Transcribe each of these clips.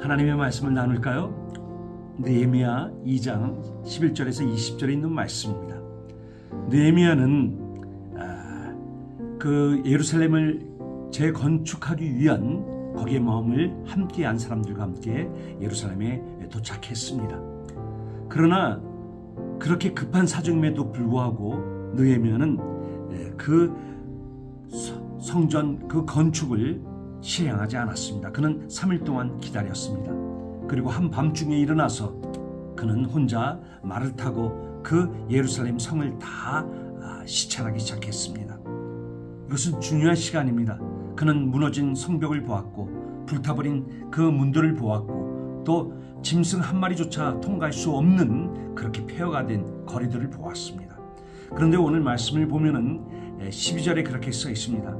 하나님의 말씀을 나눌까요? 느헤미야 2장 11절에서 20절에 있는 말씀입니다. 느헤미야는 그 예루살렘을 재건축하기 위한 거기에 마음을 함께한 사람들과 함께 예루살렘에 도착했습니다. 그러나 그렇게 급한 사정임에도 불구하고 느헤미야는 그 성전 그 건축을 실행하지 않았습니다. 그는 3일 동안 기다렸습니다. 그리고 한밤중에 일어나서 그는 혼자 말을 타고 그 예루살렘 성을 다 시찰하기 시작했습니다. 이것은 중요한 시간입니다. 그는 무너진 성벽을 보았고 불타버린 그 문들을 보았고 또 짐승 한 마리조차 통과할 수 없는 그렇게 폐허가 된 거리들을 보았습니다. 그런데 오늘 말씀을 보면은 12절에 그렇게 써 있습니다.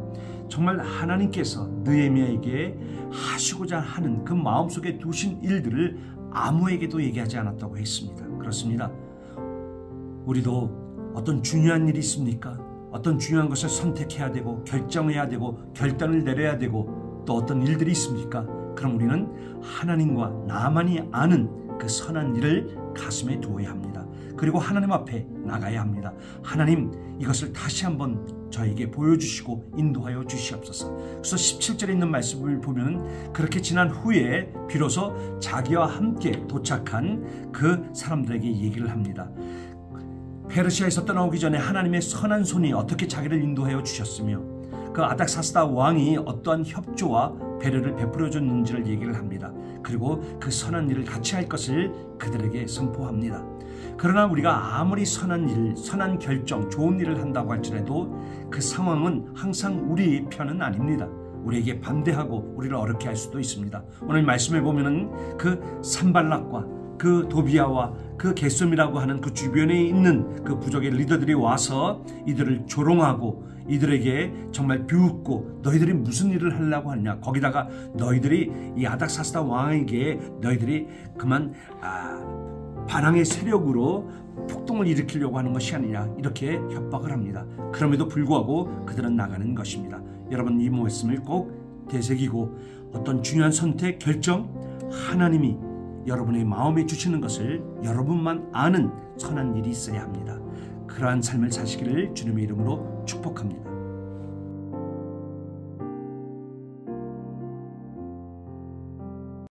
정말 하나님께서 느헤미야에게 하시고자 하는 그 마음속에 두신 일들을 아무에게도 얘기하지 않았다고 했습니다. 그렇습니다. 우리도 어떤 중요한 일이 있습니까? 어떤 중요한 것을 선택해야 되고 결정해야 되고 결단을 내려야 되고 또 어떤 일들이 있습니까? 그럼 우리는 하나님과 나만이 아는 그 선한 일을 가슴에 두어야 합니다. 그리고 하나님 앞에 나가야 합니다. 하나님, 이것을 다시 한번 저에게 보여주시고 인도하여 주시옵소서. 그래서 17절에 있는 말씀을 보면 그렇게 지난 후에 비로소 자기와 함께 도착한 그 사람들에게 얘기를 합니다. 페르시아에서 떠나오기 전에 하나님의 선한 손이 어떻게 자기를 인도하여 주셨으며 그 아닥사스다 왕이 어떠한 협조와 배려를 베풀어 줬는지를 얘기를 합니다. 그리고 그 선한 일을 같이 할 것을 그들에게 선포합니다. 그러나 우리가 아무리 선한 일, 선한 결정, 좋은 일을 한다고 할지라도 그 상황은 항상 우리 편은 아닙니다. 우리에게 반대하고 우리를 어렵게 할 수도 있습니다. 오늘 말씀을 보면은 그 산발락과 그 도비아와 그 게셈이라고 하는 그 주변에 있는 그 부족의 리더들이 와서 이들을 조롱하고 이들에게 정말 비웃고 너희들이 무슨 일을 하려고 하느냐, 거기다가 너희들이 이 아닥사스다 왕에게 너희들이 그만 반항의 세력으로 폭동을 일으키려고 하는 것이 아니냐, 이렇게 협박을 합니다. 그럼에도 불구하고 그들은 나가는 것입니다. 여러분, 이 말씀을 꼭 되새기고 어떤 중요한 선택, 결정, 하나님이 여러분의 마음에 주시는 것을 여러분만 아는 선한 일이 있어야 합니다. 그러한 삶을 사시기를 주님의 이름으로 축복합니다.